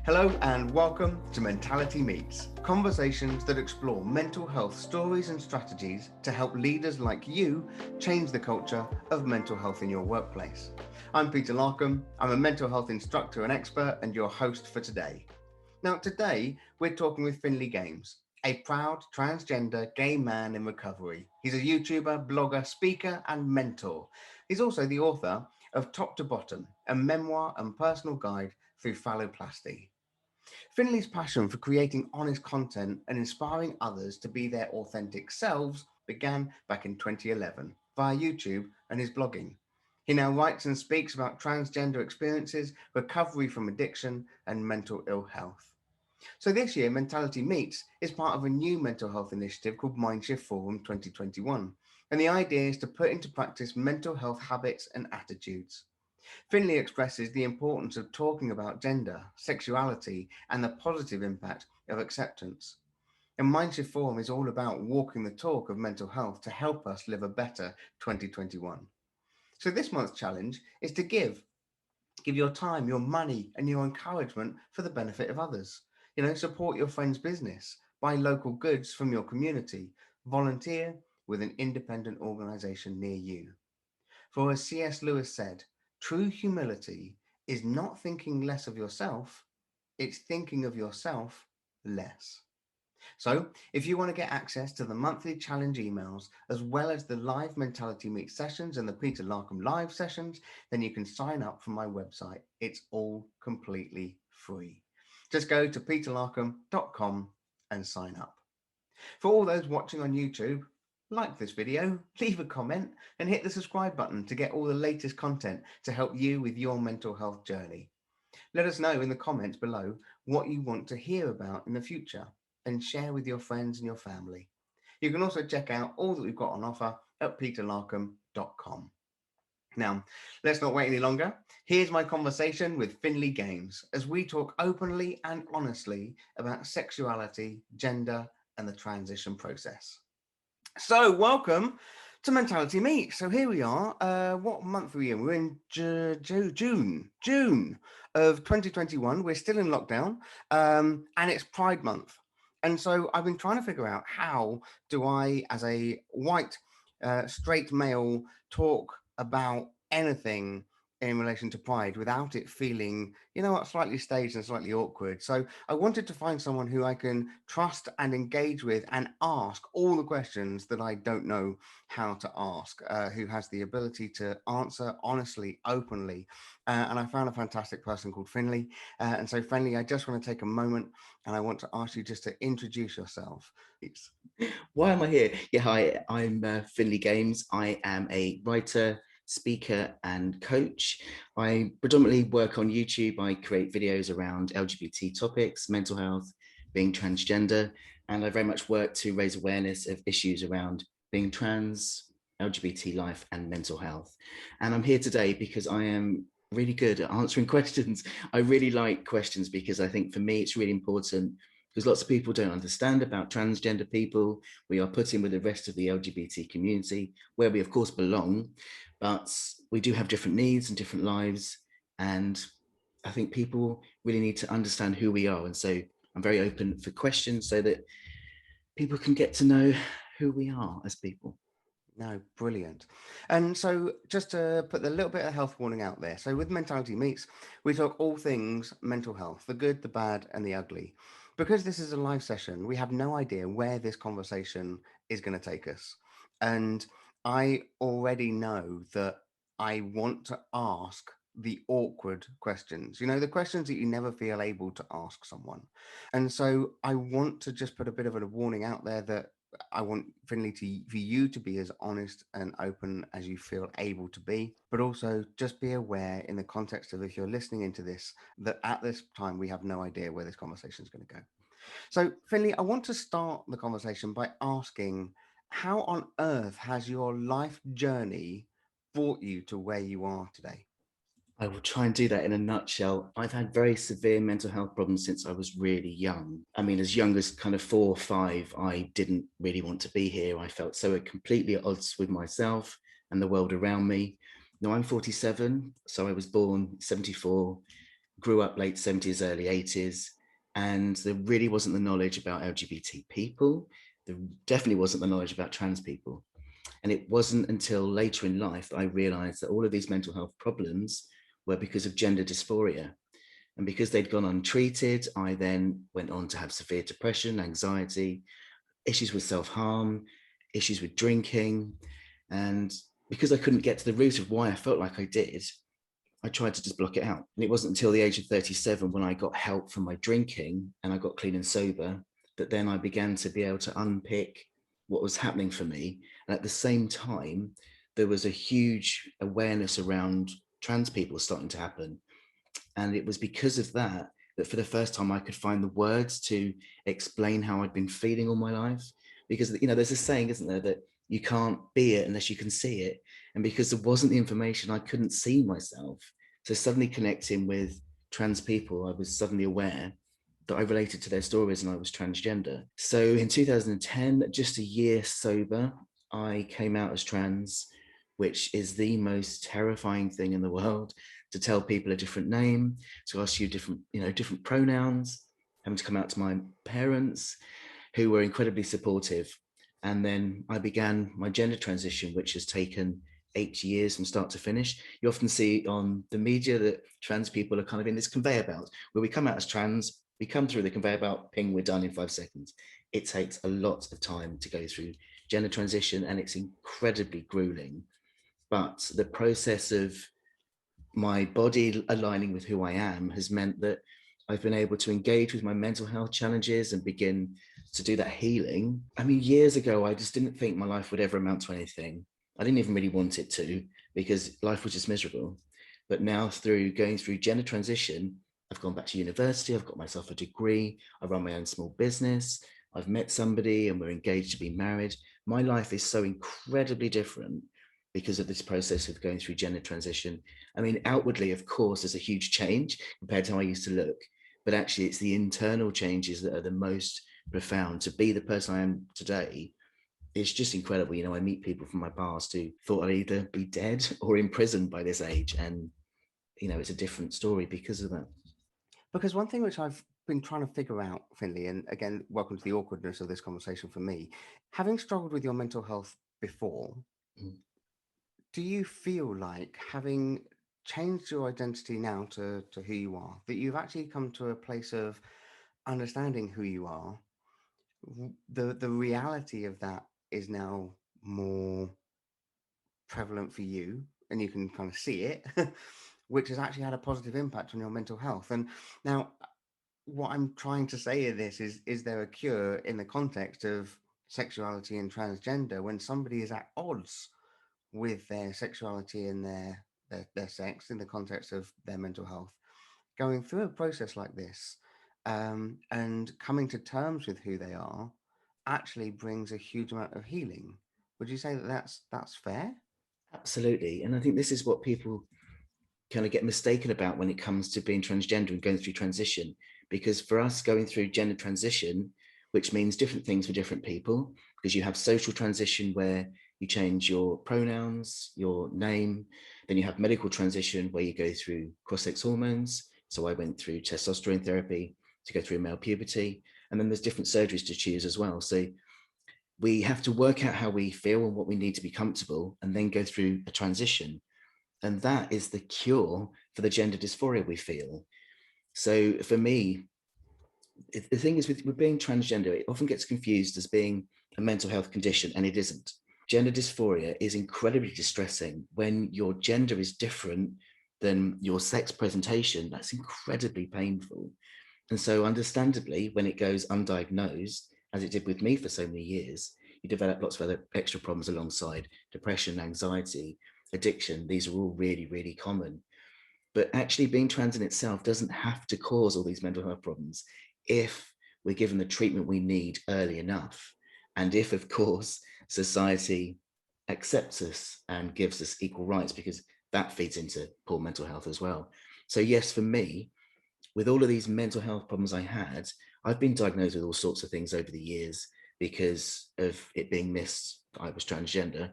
Hello and welcome to Mentality Meets, conversations that explore mental health stories and strategies to help leaders like you change the culture of mental health in your workplace. I'm Peter Larkham, I'm a mental health instructor and expert and your host for today. Now today we're talking with Finlay Games, a proud transgender gay man in recovery. He's a YouTuber, blogger, speaker and mentor. He's also the author of Top to Bottom, a memoir and personal guide through phalloplasty. Finlay's passion for creating honest content and inspiring others to be their authentic selves began back in 2011 via YouTube and his blogging. He now writes and speaks about transgender experiences, recovery from addiction, and mental ill health. So this year, Mentality Meets is part of a new mental health initiative called Mindshift Forum 2021. And the idea is to put into practice mental health habits and attitudes. Finlay expresses the importance of talking about gender, sexuality, and the positive impact of acceptance. And Mindshift Forum is all about walking the talk of mental health to help us live a better 2021. So this month's challenge is to give your time, your money, and your encouragement for the benefit of others. Support your friend's business, buy local goods from your community, volunteer with an independent organization near you. For as C.S. Lewis said, true humility is not thinking less of yourself, it's thinking of yourself less. So if you want to get access to the monthly challenge emails, as well as the live Mentality Meet sessions and the Peter Larkham live sessions, then you can sign up from my website. It's all completely free. Just go to peterlarkham.com and sign up. For all those watching on YouTube, like this video, leave a comment and hit the subscribe button to get all the latest content to help you with your mental health journey. Let us know in the comments below what you want to hear about in the future and share with your friends and your family. You can also check out all that we've got on offer at peterlarkham.com. Now, let's not wait any longer. Here's my conversation with Finlay Games as we talk openly and honestly about sexuality, gender, and the transition process. So welcome to Mentality Meet. So here we are. What month are we in? We're in June of 2021. We're still in lockdown, and it's Pride Month. And so I've been trying to figure out, how do I, as a white, straight male, talk about anything in relation to Pride without it feeling, slightly staged and slightly awkward. So I wanted to find someone who I can trust and engage with and ask all the questions that I don't know how to ask, who has the ability to answer honestly, openly. And I found a fantastic person called Finlay. And so Finlay, I just want to take a moment and I want to ask you just to introduce yourself. Why am I here? Yeah, hi, I'm Finlay Games. I am a writer, speaker and coach. I predominantly work on YouTube. I create videos around LGBT topics, mental health, being transgender, and I very much work to raise awareness of issues around being trans, LGBT life and mental health. And I'm here today because I am really good at answering questions. I really like questions because I think for me it's really important, because lots of people don't understand about transgender people. We are put in with the rest of the LGBT community, where we of course belong, but we do have different needs and different lives. And I think people really need to understand who we are. And so I'm very open for questions so that people can get to know who we are as people. No, brilliant. And so just to put a little bit of health warning out there. So with Mentality Meets, we talk all things mental health, the good, the bad, and the ugly. Because this is a live session, we have no idea where this conversation is going to take us. And I already know that I want to ask the awkward questions, the questions that you never feel able to ask someone. And so I want to just put a bit of a warning out there that I want Finlay for you to be as honest and open as you feel able to be, but also just be aware in the context of, if you're listening into this, that at this time we have no idea where this conversation is going to go. So Finlay, I want to start the conversation by asking, how on earth has your life journey brought you to where you are today? I will try and do that in a nutshell. I've had very severe mental health problems since I was really young. I mean, as young as kind of 4 or 5, I didn't really want to be here. I felt so completely at odds with myself and the world around me. Now I'm 47, so I was born 74. grew up late 70s, early 80s, and there really wasn't the knowledge about LGBT people. There definitely wasn't the knowledge about trans people. And it wasn't until later in life that I realized that all of these mental health problems were because of gender dysphoria. And because they'd gone untreated, I then went on to have severe depression, anxiety, issues with self-harm, issues with drinking. And because I couldn't get to the root of why I felt like I did, I tried to just block it out. And it wasn't until the age of 37 when I got help from my drinking and I got clean and sober that then I began to be able to unpick what was happening for me. And at the same time, there was a huge awareness around trans people starting to happen. And it was because of that that for the first time I could find the words to explain how I'd been feeling all my life. Because, there's a saying, isn't there, that you can't be it unless you can see it. And because there wasn't the information, I couldn't see myself. So suddenly connecting with trans people, I was suddenly aware that I related to their stories and I was transgender. So in 2010, just a year sober, I came out as trans, which is the most terrifying thing in the world, to tell people a different name, to ask you different pronouns, having to come out to my parents, who were incredibly supportive. And then I began my gender transition, which has taken 8 years from start to finish. You often see on the media that trans people are kind of in this conveyor belt where we come out as trans, we come through the conveyor belt, ping, we're done in 5 seconds. It takes a lot of time to go through gender transition, and it's incredibly grueling. But the process of my body aligning with who I am has meant that I've been able to engage with my mental health challenges and begin to do that healing. I mean, years ago, I just didn't think my life would ever amount to anything. I didn't even really want it to, because life was just miserable. But now, through going through gender transition, I've gone back to university, I've got myself a degree, I run my own small business, I've met somebody and we're engaged to be married. My life is so incredibly different because of this process of going through gender transition. I mean, outwardly, of course, there's a huge change compared to how I used to look, but actually it's the internal changes that are the most profound. To be the person I am today, it's just incredible. I meet people from my past who thought I'd either be dead or in prison by this age. And, it's a different story because of that. Because one thing which I've been trying to figure out, Finlay, and again, welcome to the awkwardness of this conversation for me, having struggled with your mental health before, Mm. do you feel like having changed your identity now to who you are, that you've actually come to a place of understanding who you are, the reality of that is now more prevalent for you and you can kind of see it, which has actually had a positive impact on your mental health? And now what I'm trying to say in this is there a cure in the context of sexuality and transgender when somebody is at odds with their sexuality and their sex in the context of their mental health, going through a process like this, and coming to terms with who they are actually brings a huge amount of healing? Would you say that that's fair? Absolutely. And I think this is what people kind of get mistaken about when it comes to being transgender and going through transition. Because for us, going through gender transition, which means different things for different people, because you have social transition where you change your pronouns, your name, then you have medical transition where you go through cross-sex hormones. So I went through testosterone therapy to go through male puberty, and then there's different surgeries to choose as well. So we have to work out how we feel and what we need to be comfortable, and then go through a transition. And that is the cure for the gender dysphoria we feel. So for me, the thing is with being transgender, it often gets confused as being a mental health condition, and it isn't. Gender dysphoria is incredibly distressing. When your gender is different than your sex presentation, that's incredibly painful. And so understandably, when it goes undiagnosed, as it did with me for so many years, you develop lots of other extra problems alongside: depression, anxiety, addiction. These are all really, really common. But actually being trans in itself doesn't have to cause all these mental health problems if we're given the treatment we need early enough. And if, of course, society accepts us and gives us equal rights, because that feeds into poor mental health as well. So yes, for me, with all of these mental health problems I had, I've been diagnosed with all sorts of things over the years because of it being missed I was transgender.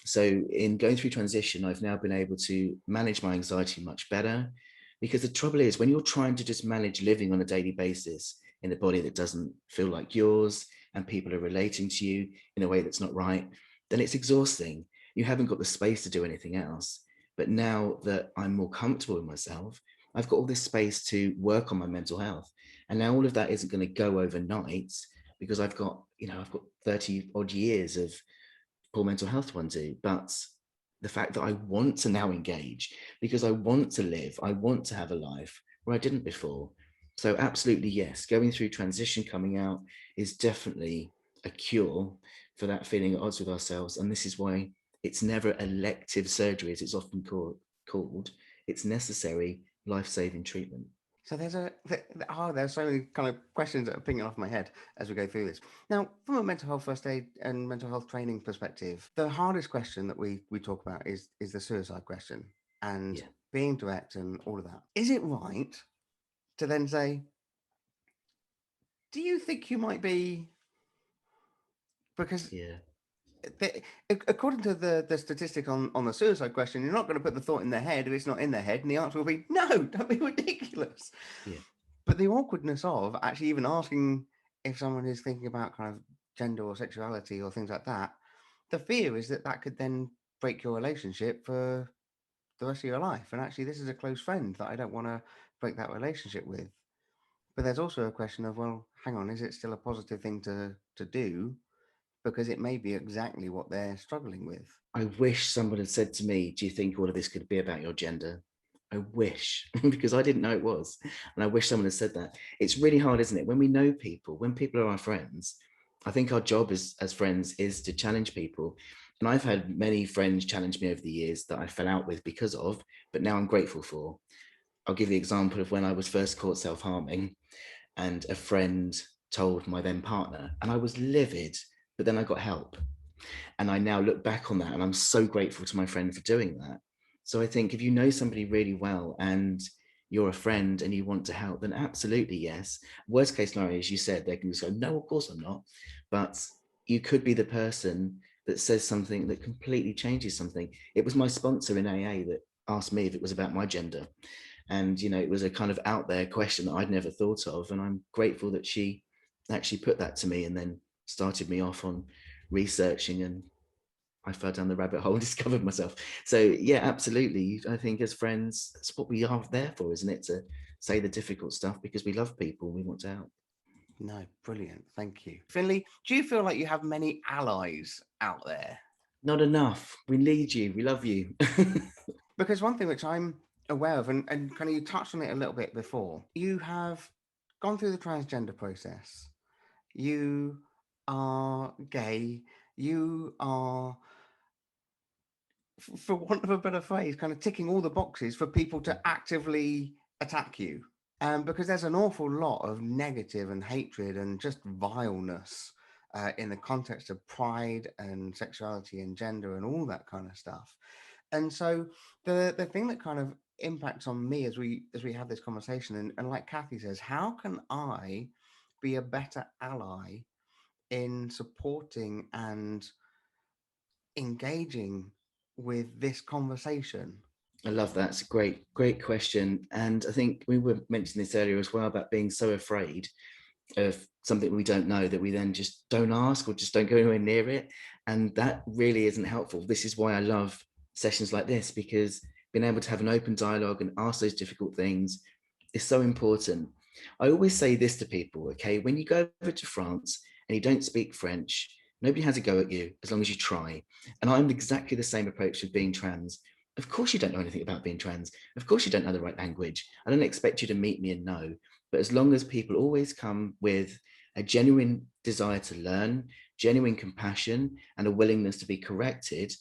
So in going through transition, I've now been able to manage my anxiety much better. Because the trouble is, when you're trying to just manage living on a daily basis in a body that doesn't feel like yours, and people are relating to you in a way that's not right, then it's exhausting. You haven't got the space to do anything else. But now that I'm more comfortable with myself, I've got all this space to work on my mental health. And now all of that isn't going to go overnight, because I've got 30 odd years of poor mental health to undo. But the fact that I want to now engage, because I want to live, I want to have a life where I didn't before. So absolutely, yes, going through transition, coming out is definitely a cure for that feeling at odds with ourselves. And this is why it's never elective surgery, as it's often called. It's necessary life-saving treatment. So there's so many kind of questions that are pinging off my head as we go through this. Now, from a mental health first aid and mental health training perspective, the hardest question that we talk about is the suicide question, and Yeah. being direct and all of that. Is it right to then say, do you think you might be, because Yeah. according to the statistic on the suicide question, you're not going to put the thought in their head if it's not in their head, and the answer will be no, don't be ridiculous. Yeah. But the awkwardness of actually even asking if someone is thinking about kind of gender or sexuality or things like that, the fear is that that could then break your relationship for the rest of your life. And actually, this is a close friend that I don't want to break that relationship with. But there's also a question of, well, hang on, is it still a positive thing to do? Because it may be exactly what they're struggling with. I wish someone had said to me, do you think all of this could be about your gender? I wish, because I didn't know it was. And I wish someone had said that. It's really hard, isn't it? When we know people, when people are our friends, I think our job as friends is to challenge people. And I've had many friends challenge me over the years that I fell out with because of, but now I'm grateful for. I'll give the example of when I was first caught self-harming, and a friend told my then partner, and I was livid, but then I got help. And I now look back on that and I'm so grateful to my friend for doing that. So I think if you know somebody really well and you're a friend and you want to help, then absolutely yes. Worst case scenario, as you said, they can just go, no, of course I'm not. But you could be the person that says something that completely changes something. It was my sponsor in AA that asked me if it was about my gender. And, it was a kind of out there question that I'd never thought of. And I'm grateful that she actually put that to me and then started me off on researching, and I fell down the rabbit hole and discovered myself. So yeah, absolutely. I think as friends, that's what we are there for, isn't it? To say the difficult stuff because we love people, we want to help. No, brilliant. Thank you. Finlay, do you feel like you have many allies out there? Not enough. We need you. We love you. Because one thing which I'm aware of, and kind of you touched on it a little bit before, you have gone through the transgender process. You are gay. You are, for want of a better phrase, kind of ticking all the boxes for people to actively attack you. Because there's an awful lot of negative and hatred and just vileness in the context of pride and sexuality and gender and all that kind of stuff. And so the thing that kind of impacts on me as we have this conversation, and like Kathy says, how can I be a better ally in supporting and engaging with this conversation? I love that. It's a great, great question. And I think we were mentioning this earlier as well about being so afraid of something we don't know that we then just don't ask or just don't go anywhere near it. And that really isn't helpful. This is why I love sessions like this, because being able to have an open dialogue and ask those difficult things is so important. I always say this to people, okay, when you go over to France and you don't speak French, nobody has a go at you as long as you try. And I'm exactly the same approach with being trans. Of course you don't know anything about being trans. Of course you don't know the right language. I don't expect you to meet me and know. But as long as people always come with a genuine desire to learn, genuine compassion, and a willingness to be corrected,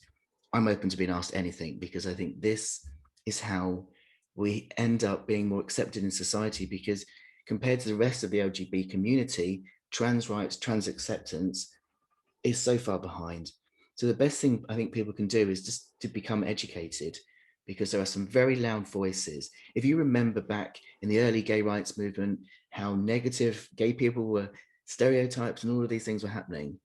I'm open to being asked anything, because I think this is how we end up being more accepted in society, because compared to the rest of the LGBT community, trans rights, trans acceptance is so far behind. So the best thing I think people can do is just to become educated, because there are some very loud voices. If you remember back in the early gay rights movement, how negative gay people were stereotyped and all of these things were happening.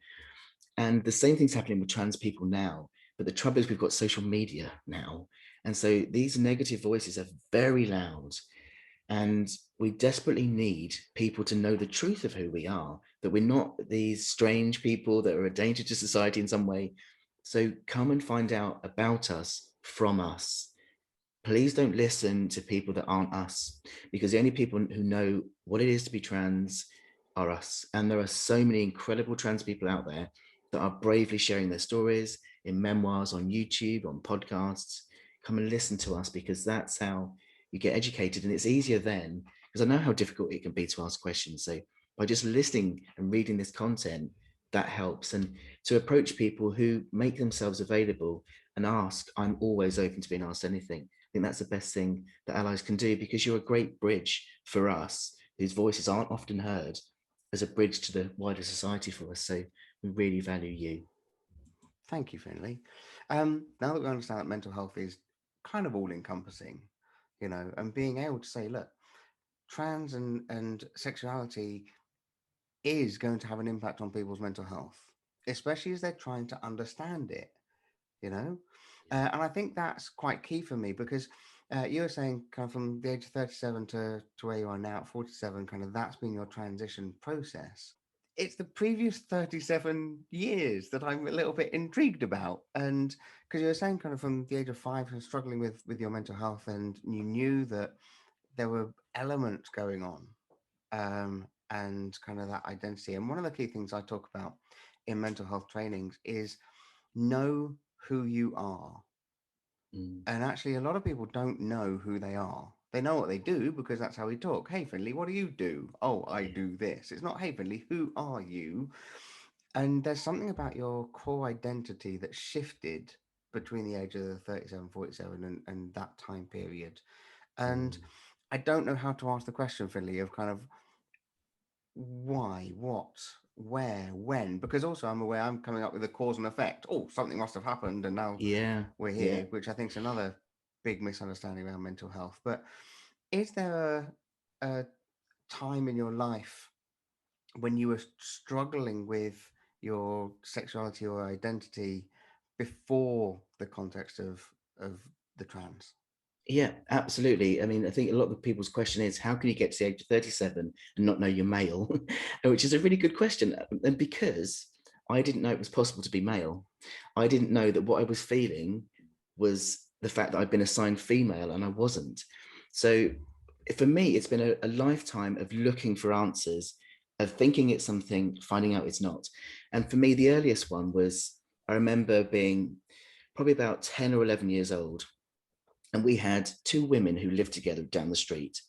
And the same thing's happening with trans people now. But the trouble is we've got social media now. And so these negative voices are very loud. And we desperately need people to know the truth of who we are, that we're not these strange people that are a danger to society in some way. So come and find out about us from us. Please don't listen to people that aren't us, because the only people who know what it is to be trans are us. And there are so many incredible trans people out there that are bravely sharing their stories in memoirs, on YouTube, on podcasts. Come and listen to us, because that's how you get educated. And it's easier then, because I know how difficult it can be to ask questions. So by just listening and reading this content, that helps. And to approach people who make themselves available and ask, I'm always open to being asked anything. I think that's the best thing that allies can do, because you're a great bridge for us whose voices aren't often heard, as a bridge to the wider society for us. So we really value you. Thank you, Finlay. Now that we understand that mental health is kind of all encompassing, and being able to say, look, trans and sexuality is going to have an impact on people's mental health, especially as they're trying to understand it, you know? And I think that's quite key for me because you were saying kind of from the age of 37 to where you are now at 47, kind of that's been your transition process. It's the previous 37 years that I'm a little bit intrigued about. And because you were saying kind of from the age of 5, you're struggling with your mental health and you knew that there were elements going on and kind of that identity. And one of the key things I talk about in mental health trainings is know who you are. Mm. And actually, a lot of people don't know who they are. They know what they do because that's how we talk. Hey, Finley, what do you do? Oh, I Yeah. do this. It's not, hey, Finley, who are you? And there's something about your core identity that shifted between the age of 37, 47 and that time period. And Mm. I don't know how to ask the question, Finley, of kind of why, what, where, when, because also I'm aware I'm coming up with a cause and effect. Oh, something must have happened and now Yeah. we're Yeah. here, which I think is another big misunderstanding around mental health. But is there a time in your life when you were struggling with your sexuality or identity before the context of the trans? Yeah, absolutely. I mean, I think a lot of people's question is, how can you get to the age of 37 and not know you're male? Which is a really good question. And because I didn't know it was possible to be male, I didn't know that what I was feeling was the fact that I'd been assigned female and I wasn't. So for me, it's been a lifetime of looking for answers, of thinking it's something, finding out it's not. And for me, the earliest one was, I remember being probably about 10 or 11 years old, and we had two women who lived together down the street.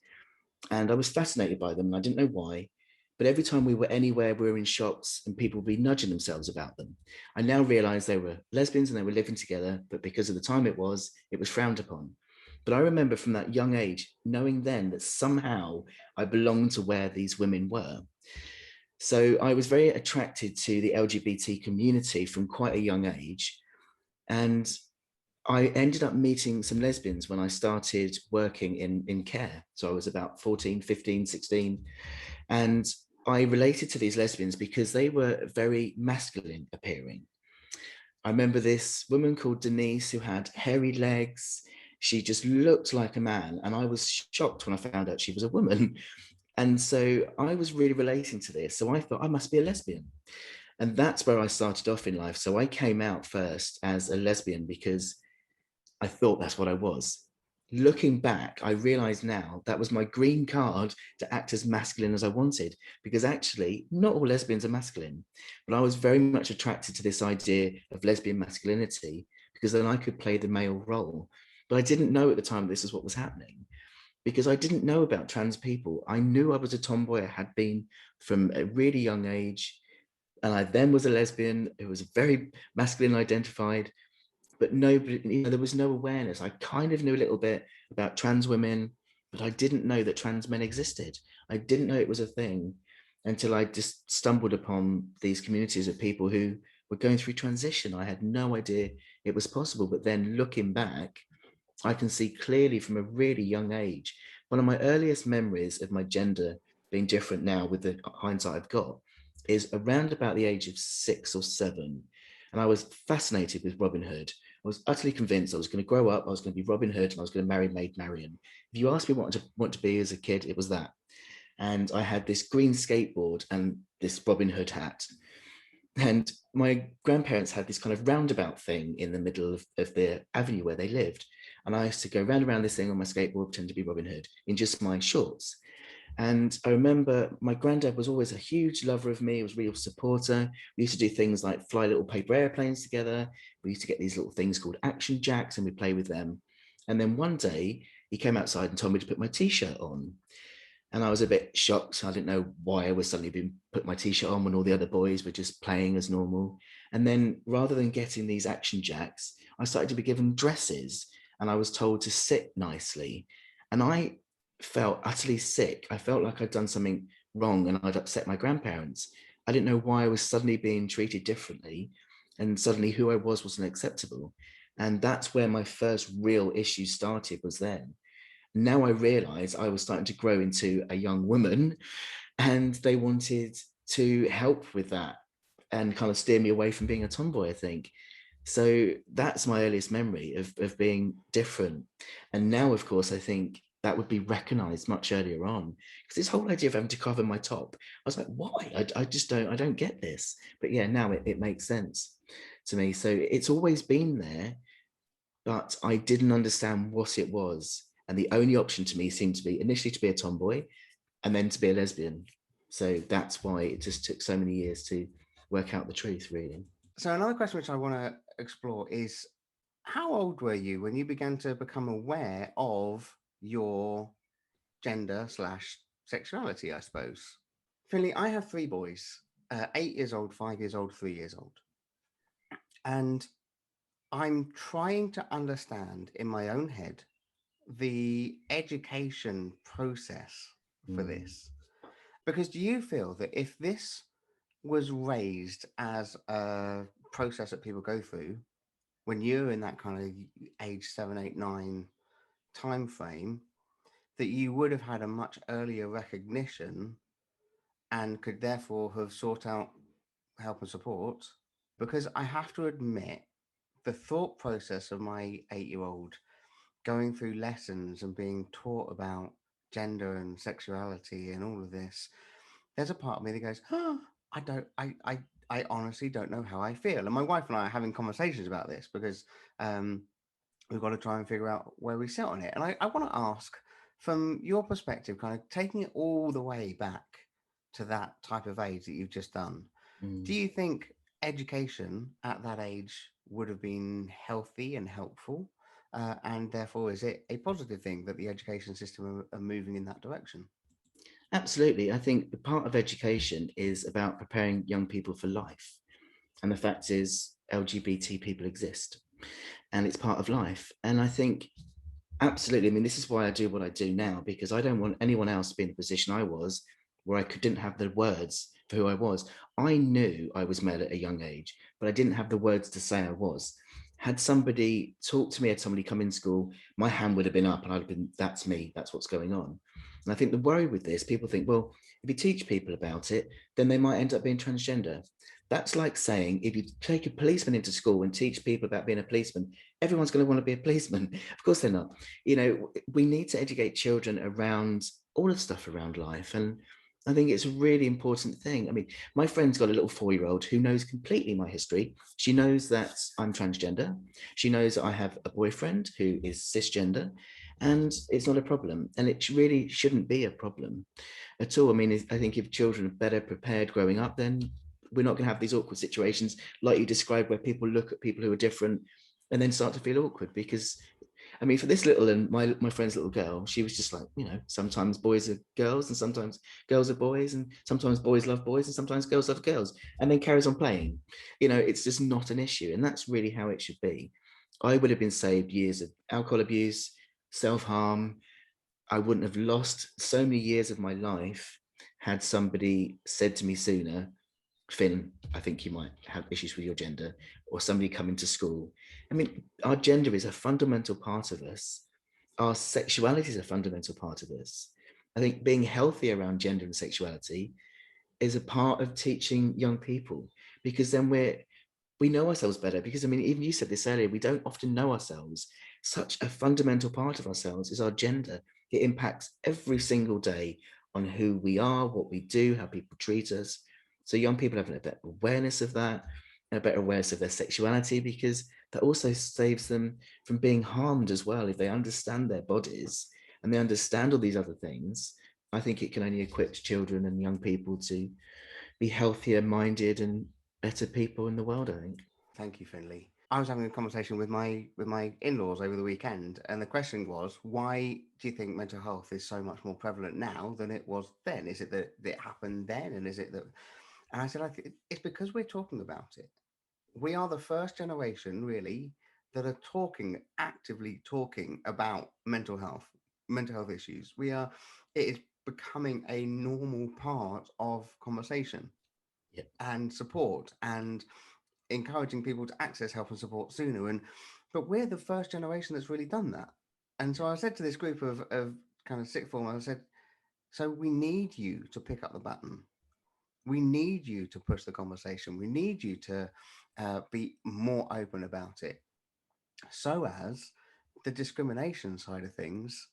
And I was fascinated by them, and I didn't know why. But every time we were anywhere, we were in shops and people would be nudging themselves about them. I now realize they were lesbians and they were living together, but because of the time it was frowned upon. But I remember from that young age knowing then that somehow I belonged to where these women were. So I was very attracted to the LGBT community from quite a young age. And I ended up meeting some lesbians when I started working in care. So I was about 14, 15, 16. And I related to these lesbians because they were very masculine appearing. I remember this woman called Denise who had hairy legs. She just looked like a man. And I was shocked when I found out she was a woman. And so I was really relating to this. So I thought I must be a lesbian. And that's where I started off in life. So I came out first as a lesbian because I thought that's what I was. Looking back, I realize now that was my green card to act as masculine as I wanted, because actually, not all lesbians are masculine. But I was very much attracted to this idea of lesbian masculinity because then I could play the male role. But I didn't know at the time this is what was happening because I didn't know about trans people. I knew I was a tomboy, I had been from a really young age. And I then was a lesbian who was very masculine identified, but nobody, there was no awareness. I kind of knew a little bit about trans women, but I didn't know that trans men existed. I didn't know it was a thing until I just stumbled upon these communities of people who were going through transition. I had no idea it was possible. But then looking back, I can see clearly from a really young age. One of my earliest memories of my gender being different now with the hindsight I've got is around about the age of 6 or 7. And I was fascinated with Robin Hood. was utterly convinced I was going to grow up, I was going to be Robin Hood, and I was going to marry Maid Marian. If you asked me what I want to be as a kid, it was that. And I had this green skateboard and this Robin Hood hat. And my grandparents had this kind of roundabout thing in the middle of the avenue where they lived. And I used to go round and around this thing on my skateboard, pretend to be Robin Hood in just my shorts. And I remember my granddad was always a huge lover of me. He was a real supporter. We used to do things like fly little paper airplanes together. We used to get these little things called action jacks and we'd play with them. And then one day he came outside and told me to put my t-shirt on. And I was a bit shocked. I didn't know why I was suddenly being put my t-shirt on when all the other boys were just playing as normal. And then rather than getting these action jacks, I started to be given dresses and I was told to sit nicely. And I felt utterly sick. I felt like I'd done something wrong and I'd upset my grandparents. I didn't know why I was suddenly being treated differently. And suddenly who I was wasn't acceptable. And that's where my first real issue started, was then. Now I realized I was starting to grow into a young woman and they wanted to help with that and kind of steer me away from being a tomboy, I think. So that's my earliest memory of being different. And now, of course, I think that would be recognized much earlier on, because this whole idea of having to cover my top, I was like, why? I just don't get this. But yeah, now it makes sense to me. So it's always been there, but I didn't understand what it was. And the only option to me seemed to be initially to be a tomboy and then to be a lesbian. So that's why it just took so many years to work out the truth, really. So another question which I want to explore is, how old were you when you began to become aware of your gender slash sexuality, I suppose? Finley, I have three boys, 8 years old, 5 years old, 3 years old. And I'm trying to understand in my own head the education process for this. Because do you feel that if this was raised as a process that people go through when you're in that kind of age 7, 8, 9 time frame, that you would have had a much earlier recognition and could therefore have sought out help and support? Because I have to admit, the thought process of my 8-year-old going through lessons and being taught about gender and sexuality and all of this, there's a part of me that goes, oh, I honestly don't know how I feel. And my wife and I are having conversations about this because we've got to try and figure out where we sit on it. And I want to ask, from your perspective, kind of taking it all the way back to that type of age that you've just done, do you think education at that age would have been healthy and helpful? And therefore, is it a positive thing that the education system are moving in that direction? Absolutely. I think the part of education is about preparing young people for life. And the fact is, LGBT people exist and it's part of life. And I think, absolutely, I mean, this is why I do what I do now, because I don't want anyone else to be in the position I was, where I didn't have the words for who I was. I knew I was male at a young age, but I didn't have the words to say I was. Had somebody talked to me, had somebody come in school, my hand would have been up and I'd have been, that's me, that's what's going on. And I think the worry with this, people think, well, if you teach people about it, then they might end up being transgender. That's like saying, if you take a policeman into school and teach people about being a policeman, everyone's going to want to be a policeman. Of course they're not. You know, we need to educate children around all of stuff around life. And I think it's a really important thing. I mean, my friend's got a little 4-year-old who knows completely my history. She knows that I'm transgender. She knows that I have a boyfriend who is cisgender, and it's not a problem. And it really shouldn't be a problem at all. I mean, I think if children are better prepared growing up, then we're not going to have these awkward situations like you described, where people look at people who are different and then start to feel awkward. Because I mean, for this little and my friend's little girl, she was just like, you know, sometimes boys are girls and sometimes girls are boys, and sometimes boys love boys and sometimes girls love girls, and then carries on playing. You know, it's just not an issue, and that's really how it should be. I would have been saved years of alcohol abuse, self-harm. I wouldn't have lost so many years of my life had somebody said to me sooner, Finn, I think you might have issues with your gender, or somebody coming to school. I mean, our gender is a fundamental part of us. Our sexuality is a fundamental part of us. I think being healthy around gender and sexuality is a part of teaching young people, because then we know ourselves better, because I mean, even you said this earlier, we don't often know ourselves. Such a fundamental part of ourselves is our gender. It impacts every single day on who we are, what we do, how people treat us. So young people having a better awareness of that, and a better awareness of their sexuality, because that also saves them from being harmed as well. If they understand their bodies and they understand all these other things, I think it can only equip children and young people to be healthier minded and better people in the world, I think. Thank you, Finlay. I was having a conversation with my in-laws over the weekend, and the question was, why do you think mental health is so much more prevalent now than it was then? Is it that it happened then, and is it that? And I said, it's because we're talking about it. We are the first generation, really, that are actively talking about mental health issues. It is becoming a normal part of conversation Yeah, and support, and encouraging people to access help and support sooner. But we're the first generation that's really done that. And so I said to this group of kind of sixth form, I said, so we need you to pick up the baton. We need you to push the conversation. We need you to be more open about it, so as the discrimination side of things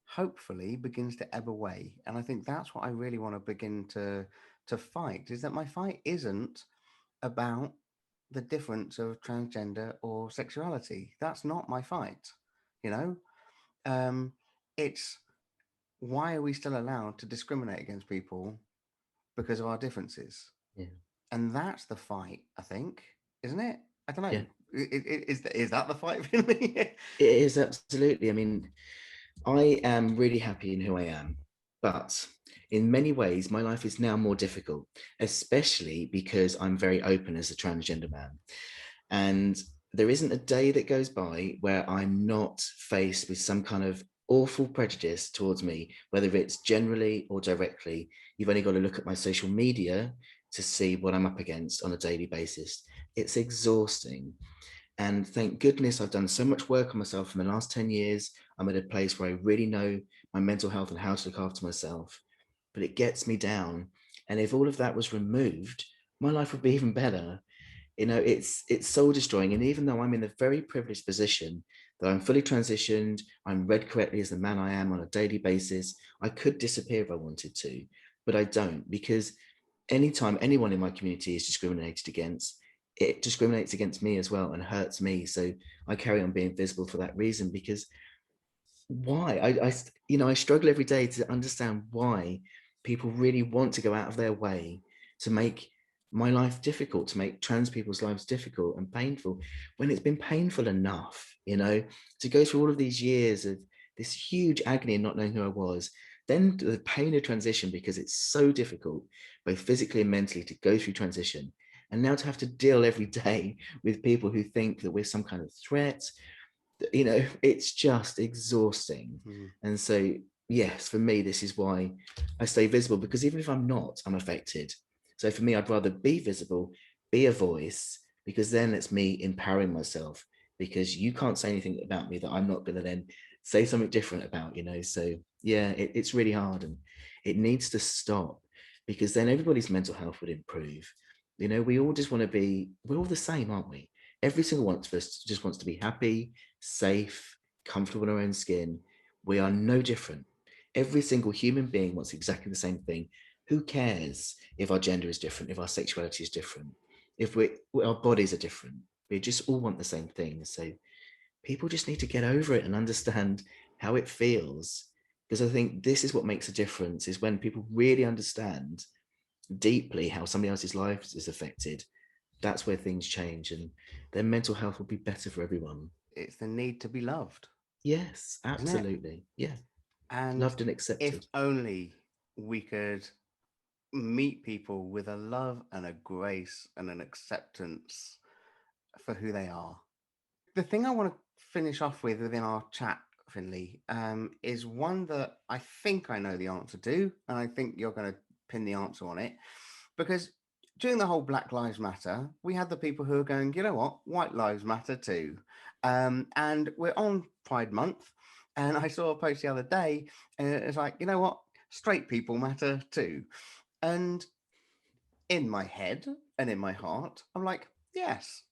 hopefully begins to ebb away. And I think that's what I really want to begin to fight, is that my fight isn't about the difference of transgender or sexuality. That's not my fight. You know, um, it's why are we still allowed to discriminate against people because of our differences? yeah, And that's the fight, I think, isn't it? I don't know. yeah. Is that the fight for me? It is, absolutely. I mean, I am really happy in who I am, but in many ways, my life is now more difficult, especially because I'm very open as a transgender man. And there isn't a day that goes by where I'm not faced with some kind of awful prejudice towards me, whether it's generally or directly. You've only got to look at my social media to see what I'm up against on a daily basis. It's exhausting. And thank goodness I've done so much work on myself in the last 10 years. I'm at a place where I really know my mental health and how to look after myself. But it gets me down. And if all of that was removed, my life would be even better. It's soul destroying. And even though I'm in a very privileged position that I'm fully transitioned, I'm read correctly as the man I am on a daily basis, I could disappear if I wanted to, but I don't, because anytime anyone in my community is discriminated against, it discriminates against me as well and hurts me. So I carry on being visible for that reason, because why I struggle every day to understand why people really want to go out of their way to make my life difficult, to make trans people's lives difficult and painful, when it's been painful enough, to go through all of these years of this huge agony and not knowing who I was, then the pain of transition, because it's so difficult both physically and mentally to go through transition, and now to have to deal every day with people who think that we're some kind of threat. It's just exhausting. Hmm. And so, yes, for me, this is why I stay visible, because even if I'm not, I'm affected. So for me, I'd rather be visible, be a voice, because then it's me empowering myself, because you can't say anything about me that I'm not going to then say something different about. So yeah, it's really hard, and it needs to stop, because then everybody's mental health would improve. We all just want to we're all the same, aren't we? Every single one of us just wants to be happy, safe, comfortable in our own skin. We are no different. Every single human being wants exactly the same thing. Who cares if our gender is different, if our sexuality is different, if our bodies are different? We just all want the same thing. So people just need to get over it and understand how it feels. Because I think this is what makes a difference, is when people really understand deeply how somebody else's life is affected. That's where things change, and their mental health will be better for everyone. It's the need to be loved, Yes, isn't it? absolutely. Yeah. And Loved and if accepted. only we could meet people with a love and a grace and an acceptance for who they are. The thing I want to finish off with within our chat, Finley, is one that I think I know the answer to, and I think you're going to pin the answer on it. Because during the whole Black Lives Matter, we had the people who are going, you know what, White Lives Matter too. And we're on Pride Month, and I saw a post the other day, and it's like, you know what, straight people matter too. And in my head and in my heart, I'm like, Yes.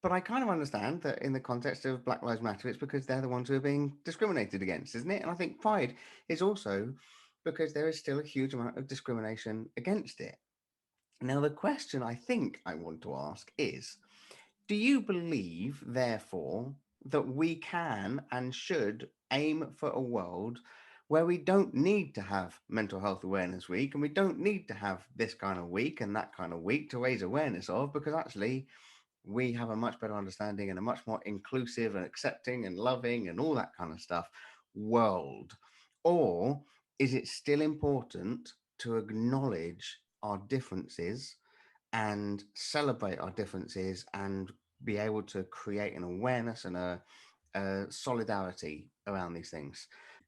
But I kind of understand that in the context of Black Lives Matter, it's because they're the ones who are being discriminated against, isn't it? And I think pride is also because there is still a huge amount of discrimination against it. Now, the question I think I want to ask is, do you believe, therefore, that we can and should aim for a world where we don't need to have Mental Health Awareness Week and we don't need to have this kind of week and that kind of week to raise awareness of, because actually we have a much better understanding and a much more inclusive and accepting and loving and all that kind of stuff world? Or is it still important to acknowledge our differences and celebrate our differences and be able to create an awareness and a solidarity around these things?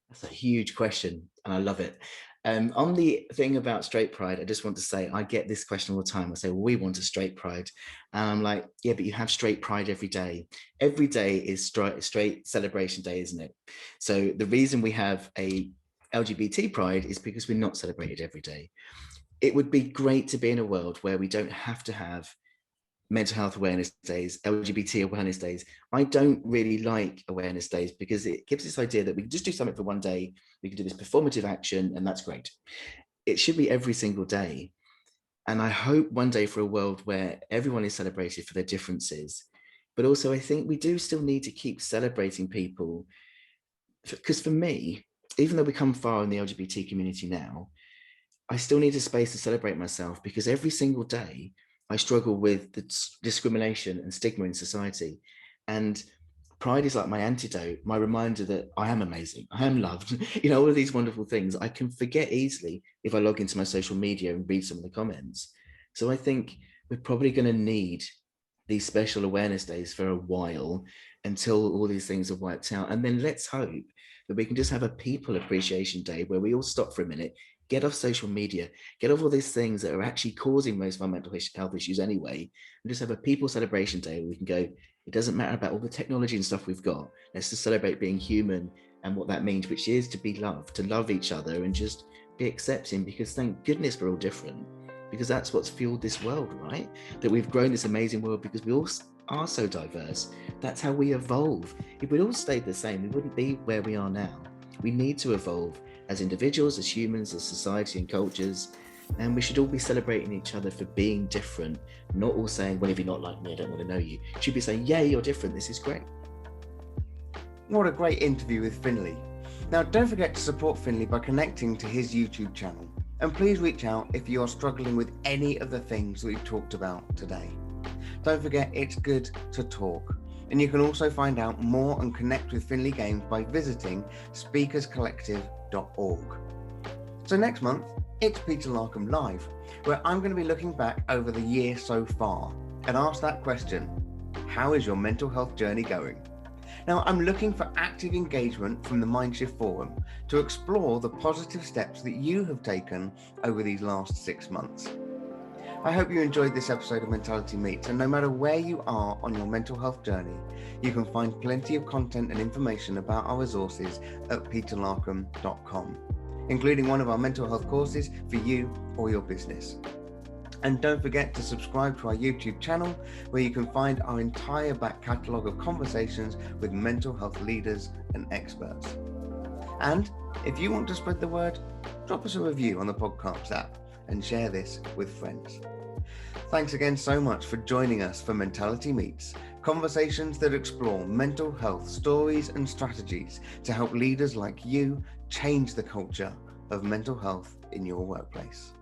That's a huge question, and I love it. On the thing about straight pride, I just want to say I get this question all the time. I say, well, we want a straight pride. And I'm like, yeah, but you have straight pride every day. Every day is straight celebration day, isn't it? So the reason we have a LGBT pride is because we're not celebrated every day. It would be great to be in a world where we don't have to have mental health awareness days, LGBT awareness days. I don't really like awareness days because it gives this idea that we can just do something for one day, we can do this performative action, and that's great. It should be every single day. And I hope one day for a world where everyone is celebrated for their differences. But also, I think we do still need to keep celebrating people. Because for me, even though we come far in the LGBT community now, I still need a space to celebrate myself because every single day I struggle with the discrimination and stigma in society. And pride is like my antidote, my reminder that I am amazing, I am loved, all of these wonderful things. I can forget easily if I log into my social media and read some of the comments. So I think we're probably going to need these special awareness days for a while until all these things are wiped out. And then let's hope that we can just have a people appreciation day where we all stop for a minute, get off social media, get off all these things that are actually causing most of our mental health issues anyway, and just have a people celebration day where we can go, it doesn't matter about all the technology and stuff we've got. Let's just celebrate being human and what that means, which is to be loved, to love each other and just be accepting, because thank goodness we're all different, because that's what's fueled this world, right? That we've grown this amazing world because we all are so diverse. That's how we evolve. If we'd all stayed the same, we wouldn't be where we are now. We need to evolve as individuals, as humans, as society and cultures, and we should all be celebrating each other for being different, not all saying, well, if you're not like me, I don't want to know you. You should be saying, yeah, you're different, this is great. What a great interview with Finlay. Now, don't forget to support Finlay by connecting to his YouTube channel. And please reach out if you are struggling with any of the things that we've talked about today. Don't forget, it's good to talk. And you can also find out more and connect with Finlay Games by visiting speakerscollective.org. So next month, it's Peter Larkham Live, where I'm going to be looking back over the year so far and ask that question: how is your mental health journey going? Now, I'm looking for active engagement from the Mindshift Forum to explore the positive steps that you have taken over these last 6 months. I hope you enjoyed this episode of Mentality Meets, and no matter where you are on your mental health journey, you can find plenty of content and information about our resources at peterlarkham.com, including one of our mental health courses for you or your business. And don't forget to subscribe to our YouTube channel, where you can find our entire back catalogue of conversations with mental health leaders and experts. And if you want to spread the word, drop us a review on the podcast app and share this with friends. Thanks again so much for joining us for Mentality Meets, conversations that explore mental health stories and strategies to help leaders like you change the culture of mental health in your workplace.